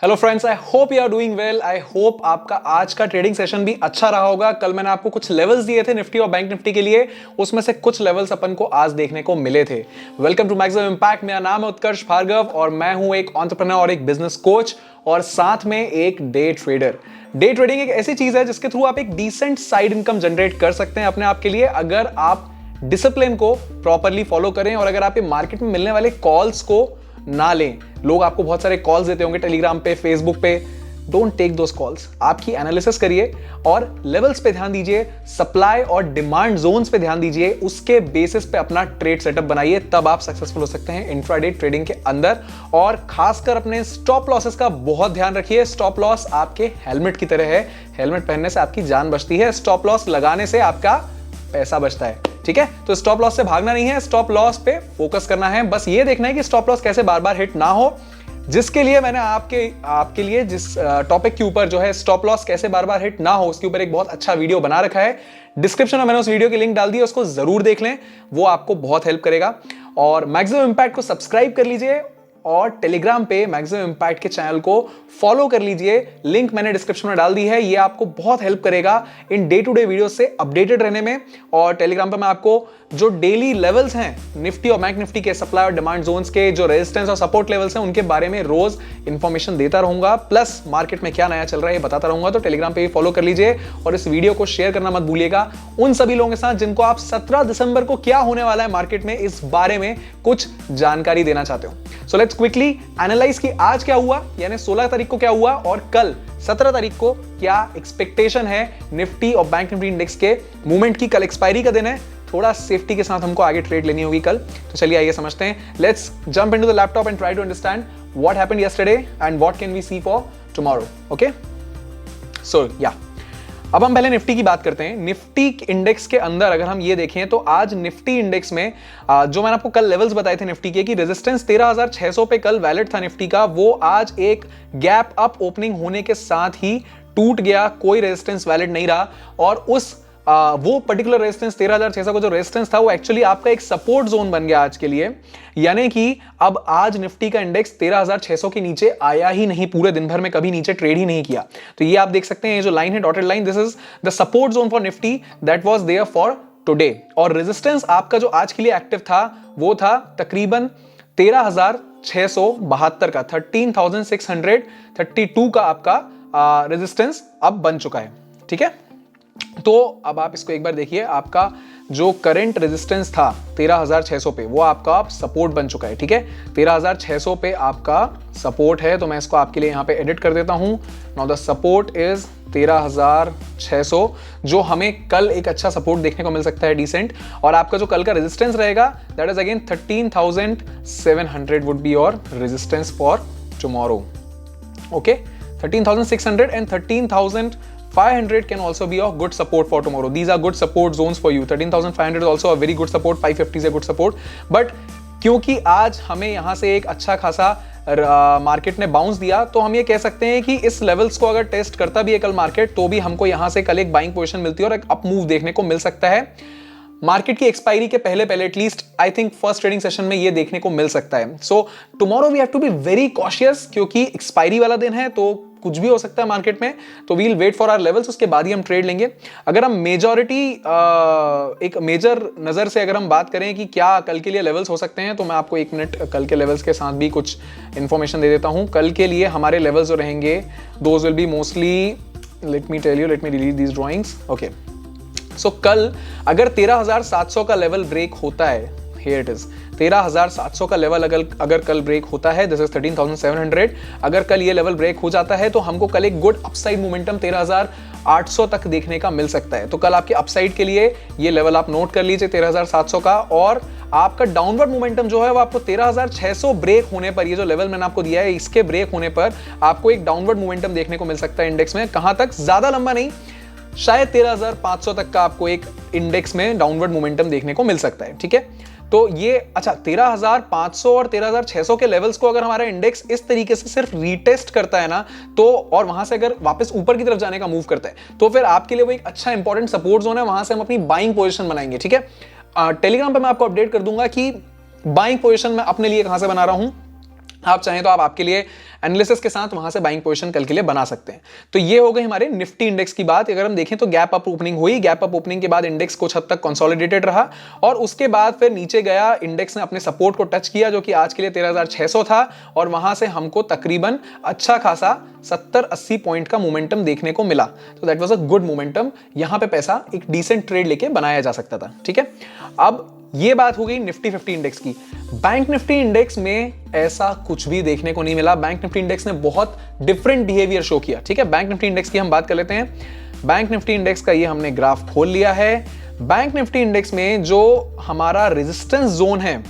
Hello friends, I hope you are doing well. I hope आपका आज का trading session भी अच्छा रहा होगा। कल मैंने आपको कुछ लेवल्स दिए थे निफ्टी और बैंक निफ्टी के लिए, उसमें से कुछ लेवल्स अपन को आज देखने को मिले थे। Welcome to maximum impact. मेरा नाम है उत्कर्ष भार्गव और मैं हूं एक एंटरप्रेन्योर और एक बिजनेस कोच और साथ में एक डे ट्रेडर। डे ट्रेडिंग एक ऐसी चीज है जिसके थ्रू आप एक डिसेंट साइड इनकम जनरेट कर सकते हैं अपने आप के लिए, अगर आप डिसिप्लिन को प्रॉपरली फॉलो करें और अगर आप ये मार्केट में मिलने वाले कॉल्स को ना लें। लोग आपको बहुत सारे कॉल्स देते होंगे टेलीग्राम पे, फेसबुक पे। Don't take those calls. आपकी एनालिसिस करिए और लेवल्स पे ध्यान दीजिए, सप्लाई और डिमांड जोन्स पे ध्यान दीजिए, उसके बेसिस पे अपना ट्रेड सेटअप बनाइए, तब आप सक्सेसफुल हो सकते हैं इंट्राडे ट्रेडिंग के अंदर। और खासकर अपने स्टॉप लॉसेस का बहुत ध्यान रखिए। स्टॉप लॉस आपके हेलमेट की तरह है। हेलमेट पहनने से आपकी जान बचती है, स्टॉप लॉस लगाने से आपका पैसा बचता है। ठीक है, तो स्टॉप लॉस से भागना नहीं है, स्टॉप लॉस पे फोकस करना है। बस ये देखना है कि स्टॉप लॉस कैसे बार बार हिट ना हो, जिसके लिए मैंने आपके लिए जिस टॉपिक के ऊपर जो है स्टॉप लॉस कैसे बार बार हिट ना हो, उसके ऊपर एक बहुत अच्छा वीडियो बना रखा है। डिस्क्रिप्शन में मैंने उस वीडियो की लिंक डाल दी है, उसको जरूर देख लें, वो आपको बहुत हेल्प करेगा। और मैक्सिमम इंपैक्ट को सब्सक्राइब कर लीजिए और टेलीग्राम पे मैक्सिमम इंपैक्ट के चैनल को फॉलो कर लीजिए। लिंक मैंने डिस्क्रिप्शन में डाल दी है। ये आपको बहुत हेल्प करेगा in day to day video से अपडेटेड रहने में। और टेलीग्राम पे मैं आपको जो डेली लेवल्स हैं निफ्टी और बैंक निफ्टी के, सप्लाई और डिमांड जोन्स के, जो रेजिस्टेंस और सपोर्ट लेवल्स हैं, उनके बारे में रोज इंफॉर्मेशन देता रहूंगा। प्लस मार्केट में क्या नया चल रहा है ये बताता रहूंगा। तो टेलीग्राम पे भी फॉलो कर लीजिए और इस वीडियो को शेयर करना मत भूलिएगा उन सभी लोगों के साथ जिनको आप 17 दिसंबर को क्या होने वाला है मार्केट में, इस बारे में कुछ जानकारी देना चाहते हो। सो लेट्स क्विकली एनालाइज कि आज क्या हुआ, यानी 16 तारीख को क्या हुआ और कल 17 तारीख को क्या एक्सपेक्टेशन है निफ्टी और बैंक निफ्टी इंडेक्स के मूवमेंट की। कल एक्सपायरी का दिन है, थोड़ा सेफ्टी के साथ हमको आगे ट्रेड लेनी होगी कल। तो चलिए आइए समझते हैं। Let's jump into the laptop and try to understand what happened yesterday and what can we see for tomorrow. Okay, so या अब हम पहले निफ्टी की बात करते हैं। निफ्टी इंडेक्स के अंदर अगर हम ये देखें तो आज निफ्टी इंडेक्स में जो मैंने आपको कल लेवल्स बताए थे निफ्टी के कि रेजिस्टेंस 13,600 पे कल वैलिड था निफ्टी का, वो आज एक गैप अप ओपनिंग होने के साथ ही टूट गया। कोई रेजिस्टेंस वैलिड नहीं रहा और उस वो पर्टिकुलर रेजिस्टेंस 13,600 का जो रेजिस्टेंस था वो एक्चुअली आपका एक सपोर्ट जोन बन गया आज के लिए। यानी कि अब आज निफ्टी का इंडेक्स 13,600 के नीचे आया ही नहीं, पूरे दिन भर में कभी नीचे ट्रेड ही नहीं किया। तो ये आप देख सकते हैं, ये जो लाइन है dotted line, this is the support zone for Nifty that was there for today. और रेजिस्टेंस आपका जो आज के लिए एक्टिव था वो था तकरीबन 13,672 का, 13,632 का आपका रेजिस्टेंस अब बन चुका है। ठीक है, तो अब आप इसको एक बार देखिए, आपका जो करंट रेजिस्टेंस था 13,600 पे, वो आपका सपोर्ट बन चुका है। ठीक है, 13,600 पे आपका सपोर्ट है, तो मैं इसको आपके लिए यहां पे एडिट कर देता हूं। नाउ द सपोर्ट इज 13,600, जो हमें कल एक अच्छा सपोर्ट देखने को मिल सकता है, डिसेंट। और आपका जो कल का रेजिस्टेंस रहेगा that is again 13,700 would be your resistance for tomorrow. Okay, 13,600 and 13,500 can also be a good support for tomorrow. These are good support zones for you. 13,500 is also a very good support. 550 is a good support. But क्योंकि आज हमें यहाँ से एक अच्छा खासा market ने bounce दिया, तो हम ये कह सकते हैं कि इस लेवल्स को अगर टेस्ट करता भी है कल मार्केट, तो भी हमको यहाँ से कल एक बाइंग पोजीशन मिलती है और एक अप मूव देखने को मिल सकता है। मार्केट की एक्सपायरी के पहले at least I think first trading session में ये देखने को मिल सकता है। So tomorrow we have to be very cautious, क्योंकि एक्सपायरी वाला दिन है तो कुछ भी हो सकता है मार्केट में। तो we'll wait for our levels, उसके बाद ही हम ट्रेड लेंगे। अगर हम मेजॉरिटी एक मेजर नजर से अगर हम बात करें कि क्या कल के लिए लेवल्स हो सकते हैं, तो मैं आपको एक मिनट कल के लेवल्स के साथ भी कुछ इंफॉर्मेशन दे देता हूं। कल के लिए हमारे लेवल्स जो रहेंगे those will be mostly, let me tell you, let me delete these drawings. Okay, so कल अगर 13,700 का लेवल ब्रेक होता है, हियर इट इज 13,700 का लेवल अगर कल ब्रेक होता है, दिस इज 13,700, अगर कल ये लेवल ब्रेक हो जाता है तो हमको कल एक गुड अपसाइड मोमेंटम 13,800 तक देखने का मिल सकता है। तो कल आपके अपसाइड के लिए ये लेवल आप नोट कर लीजिए 13,700 का। और आपका डाउनवर्ड मोमेंटम जो है वो आपको 13,600 ब्रेक होने पर, ये जो लेवल मैंने आपको दिया है इसके ब्रेक होने पर आपको एक डाउनवर्ड मोमेंटम देखने को मिल सकता है इंडेक्स में। कहां तक? ज्यादा लंबा नहीं, शायद 13,500 तक का आपको एक इंडेक्स में डाउनवर्ड मोमेंटम देखने को मिल सकता है। ठीक है, तो ये अच्छा 13,500 और 13,600 के लेवल्स को अगर हमारा इंडेक्स इस तरीके से सिर्फ रीटेस्ट करता है ना, तो और वहां से अगर वापस ऊपर की तरफ जाने का मूव करता है, तो फिर आपके लिए वो एक अच्छा इंपॉर्टेंट सपोर्ट जोन है, वहां से हम अपनी बाइंग पोजीशन बनाएंगे। ठीक है, टेलीग्राम पे मैं आपको अपडेट कर दूंगा कि बाइंग पोजीशन मैं अपने लिए कहां से बना रहा हूं। आप चाहें तो आप आपके लिए एनालिसिस के साथ वहां से बाइंग पोजीशन कल के लिए बना सकते हैं। तो ये हो गई हमारे निफ्टी इंडेक्स की बात। अगर हम देखें तो गैप अप ओपनिंग हुई, गैप अप ओपनिंग के बाद इंडेक्स कुछ हद तक कंसोलिडेटेड रहा और उसके बाद फिर नीचे गया, इंडेक्स ने अपने सपोर्ट को टच किया जो कि आज के लिए 13,600 था और वहां से हमको तकरीबन अच्छा खासा 70-80 पॉइंट का मोमेंटम देखने को मिला। तो that was a good momentum, यहां पे पैसा एक डिसेंट ट्रेड लेके बनाया जा सकता था। ठीक है, अब ये बात हो गई निफ्टी 50 इंडेक्स की। बैंक निफ्टी इंडेक्स में ऐसा कुछ भी देखने को नहीं मिला। बैंक निफ्टी इंडेक्स ने बहुत डिफरेंट बिहेवियर शो किया। ठीक है, बैंक निफ्टी इंडेक्स की हम बात कर लेते हैं। बैंक निफ्टी इंडेक्स का ये हमने ग्राफ खोल लिया है। बैंक निफ्टी इंडेक्स में जो हमारा रेजिस्टेंस जोन है,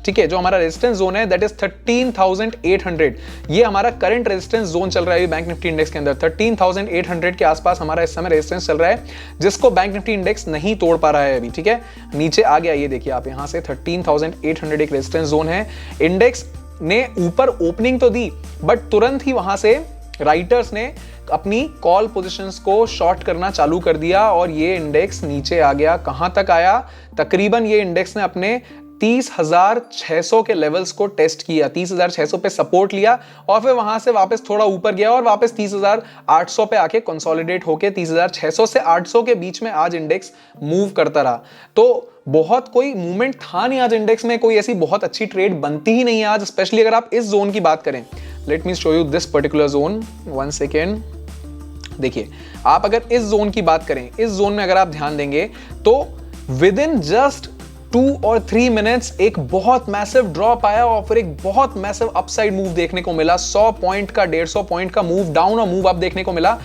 ठीक है, जो हमारा रेजिस्टेंस जोन है दैट इज 13,800। ये हमारा करंट रेजिस्टेंस जोन चल रहा है बैंक निफ्टी इंडेक्स के अंदर। 13,800 के आसपास हमारा इस समय रेजिस्टेंस चल रहा है जिसको बैंक निफ्टी इंडेक्स नहीं तोड़ पा रहा है अभी। ठीक है, नीचे आ गया, ये देखिए आप, यहां से 13,800 एक रेजिस्टेंस जोन है। इंडेक्स ने ऊपर ओपनिंग तो दी बट तुरंत ही वहां से राइटर्स ने अपनी कॉल पोजीशंस को शॉर्ट करना चालू कर दिया और ये इंडेक्स नीचे आ गया। कहां तक आया? तकरीबन ये इंडेक्स ने अपने 30,600 के लेवल्स को टेस्ट किया, 30,600 पे सपोर्ट लिया और फिर वहां से वापस थोड़ा ऊपर गया और वापस 30,800 पे आके कंसोलिडेट होके 30,600 से 800 के बीच में आज इंडेक्स मूव करता रहा। तो बहुत कोई मूवमेंट था नहीं आज इंडेक्स में, कोई ऐसी बहुत अच्छी ट्रेड बनती ही नहीं है आज, स्पेशली अगर आप इस जोन की बात करें। Let me show you this particular zone, 1 second. देखिए, आप अगर इस जोन की बात करें, इस जोन में अगर आप ध्यान देंगे तो विद इन जस्ट 2 और 3 मिनट्स एक बहुत मैसिव ड्रॉप आया और फिर एक बहुत मैसिव अपसाइड मूव देखने को मिला। 100 पॉइंट का, 150 पॉइंट का मूव डाउन और मूव अप देखने को मिला।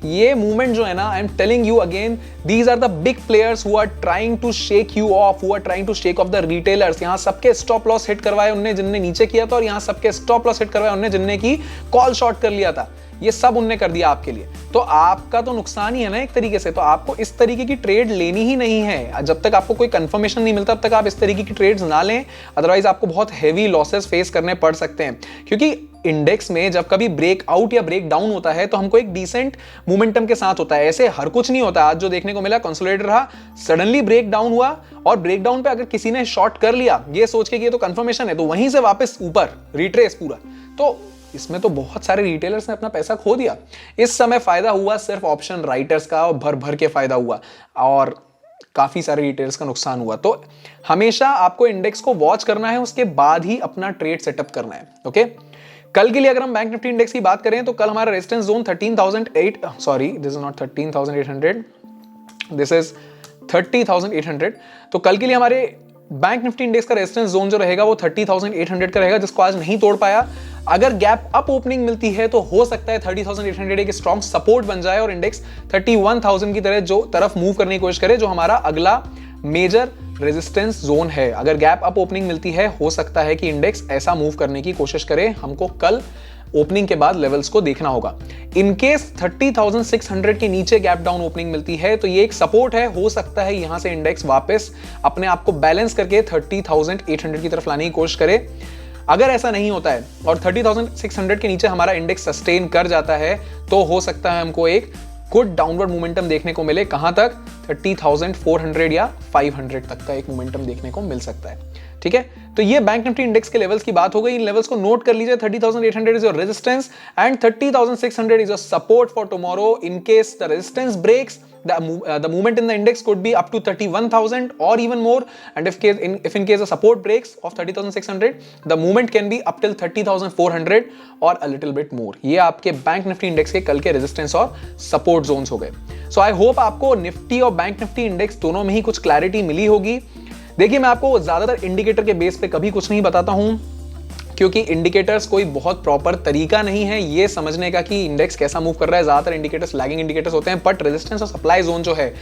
ये मूवमेंट जो है ना, I am telling you again, these are the big players who are trying to shake you off, who are trying to shake off the retailers. यहां सबके स्टॉप लॉस हिट करवाए उनने जिनने नीचे किया था और यहां सबके स्टॉप लॉस हिट करवाए उनने जिनने की कॉल शॉर्ट कर लिया था। ये सब उनने कर दिया आपके लिए, तो आपका तो नुकसान ही है ना एक तरीके से। तो आपको इस तरीके की ट्रेड लेनी ही नहीं है। जब तक आपको कोई कंफर्मेशन नहीं मिलता तब तक आप इस तरीके की ट्रेड्स ना लें, अदरवाइज आपको बहुत हैवी लॉसेस फेस करने पड़ सकते हैं। क्योंकि इंडेक्स में जब कभी ब्रेकआउट या ब्रेक डाउन होता है तो हमको एक डिसेंट मोमेंटम के साथ होता है, ऐसे हर कुछ नहीं होता। आज जो देखने को मिला, कंसोलिडेट रहा, सडनली ब्रेक डाउन हुआ और ब्रेक डाउन पे अगर किसी ने शॉर्ट कर लिया ये सोच के कि ये तो कंफर्मेशन है, तो वहीं से वापस ऊपर रिट्रेस पूरा, तो इसमें तो बहुत सारे रिटेलर्स ने अपना पैसा खो दिया। इस समय फायदा हुआ सिर्फ ऑप्शन राइटर्स का और भर भर के फायदा हुआ और काफी सारे रिटेलर्स का नुकसान हुआ। तो हमेशा आपको इंडेक्स को वॉच करना है, उसके बाद ही अपना ट्रेड सेटअप करना है। ओके, कल के लिए अगर हम बैंक निफ्टी इंडेक्स की बात करें तो कल हमारा resistance zone 13,800, sorry this is not 13,800, this is 30,800। तो कल के लिए हमारे बैंक निफ्टी इंडेक्स का रेजिस्टेंस जोन जो रहेगा वो 30,800 का रहेगा, जिसको आज नहीं तोड़ पाया। अगर गैप अप ओपनिंग मिलती है तो हो सकता है 30,800 एक स्ट्रॉन्ग सपोर्ट बन जाए और इंडेक्स 31,000 की तरफ मूव करने की कोशिश करे, जो हमारा अगला मेजर रेजिस्टेंस जोन है। अगर गैप अप ओपनिंग मिलती है हो सकता है कि इंडेक्स ऐसा मूव करने की कोशिश करे। हमको कल ओपनिंग के बाद लेवल्स को देखना होगा। इनकेस 30,600 के नीचे गैप डाउन ओपनिंग मिलती है तो ये एक सपोर्ट है, हो सकता है यहां से इंडेक्स वापस अपने आप को बैलेंस करके 30,800 की तरफ लाने की कोशिश करे। अगर ऐसा नहीं होता है और 30,600 के नीचे हमारा इंडेक्स सस्टेन कर जाता है तो हो सकता है हमको एक गुड डाउनवर्ड मोमेंटम देखने को मिले। कहां तक? 30,400 या 500 तक का एक मोमेंटम देखने को मिल सकता है। ठीक है, तो ये बैंक निफ्टी इंडेक्स के लेवल्स की बात हो गई। इन लेवल्स को नोट कर लीजिए। 30,800 is your resistance and 30,600 is your support for tomorrow. In case the resistance breaks, the movement in the index could be up to 31,000 or even more, and if in case the support breaks of 30,600, the movement can be up till 30,400 or a little bit more. ये आपके bank Nifty index के कल के resistance और support Jones हो गए। सो I hope आपको Nifty और बैंक निफ्टी इंडेक्स दोनों में ही कुछ क्लैरिटी मिली होगी। देखिए, मैं आपको ज्यादातर इंडिकेटर के बेस पे कभी कुछ नहीं बताता हूं, क्योंकि इंडिकेटर्स कोई बहुत प्रॉपर तरीका नहीं है ये समझने का कि इंडेक्स कैसा मूव कर रहा है। ज्यादातर इंडिकेटर्स लैगिंग इंडिकेटर्स होते हैं, बट रेजिस्टेंस और सप्लाई जोन जो है,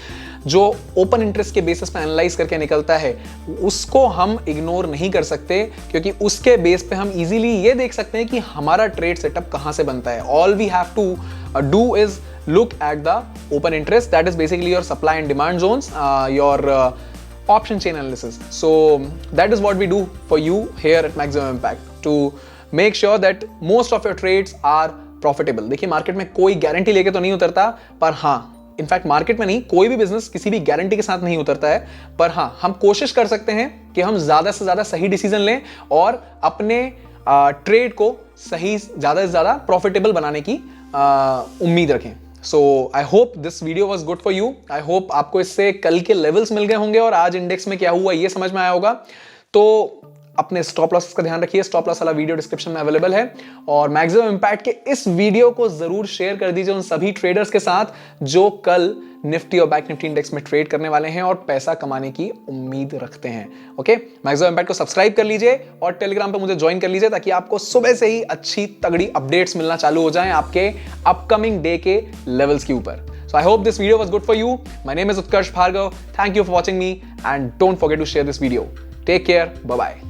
जो ओपन इंटरेस्ट के बेसिस पे एनालाइज करके निकलता है, उसको हम इग्नोर नहीं कर सकते, क्योंकि उसके बेस पे हम इजीली ये देख सकते हैं कि हमारा ट्रेड सेटअप कहां से बनता है। All we have to do is look at the open interest, that is basically your supply and demand zones, your option chain analysis. So that is what we do for you here at Maximum Impact to make sure that most of your trades are profitable. देखिए, market में कोई guarantee लेके तो नहीं उतरता, पर हाँ, in fact market में नहीं, कोई भी बिजनेस किसी भी गारंटी के साथ नहीं उतरता है, पर हाँ, हम कोशिश कर सकते हैं कि हम ज्यादा से ज्यादा सही डिसीजन लें और अपने ट्रेड को सही ज़्यादा से ज़्यादा प्रॉफिटेबल बनाने की उम्मीद रखें। So I hope this video was good for you. I hope आपको इससे कल के लेवल्स मिल गए होंगे और आज इंडेक्स में क्या हुआ ये समझ में आया होगा। तो अपने स्टॉप लॉस का ध्यान रखिए। स्टॉप लॉस वाला वीडियो डिस्क्रिप्शन में अवेलेबल है और मैक्सिमम इंपैक्ट के इस वीडियो को जरूर शेयर कर दीजिए उन सभी ट्रेडर्स के साथ जो कल निफ्टी और बैंक निफ्टी इंडेक्स में ट्रेड करने वाले हैं और पैसा कमाने की उम्मीद रखते हैं। ओके, मैक्सिमम इंपैक्ट को सब्सक्राइब कर लीजिए और टेलीग्राम पे मुझे ज्वाइन कर लीजिए ताकि आपको सुबह से ही अच्छी तगड़ी अपडेट्स मिलना चालू हो जाएं आपके अपकमिंग डे के लेवल्स के ऊपर। So I hope this video was good for you. My name is Utkarsh Bhargav. Thank you for watching me and don't forget to share this video. Take care. Bye bye.